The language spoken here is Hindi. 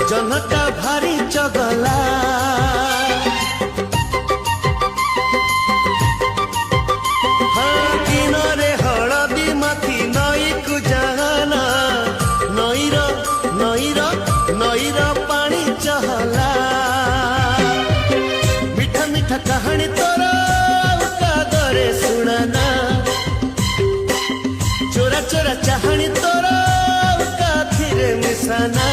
जन्हटा भारी चगला दिनरे हलदी माथी नई को जाना नईर पानी चहला मीठा मीठा कहानी तोर कादरे सुनाना चोरा चोरा चाहनी तोर काथिरे मिसाना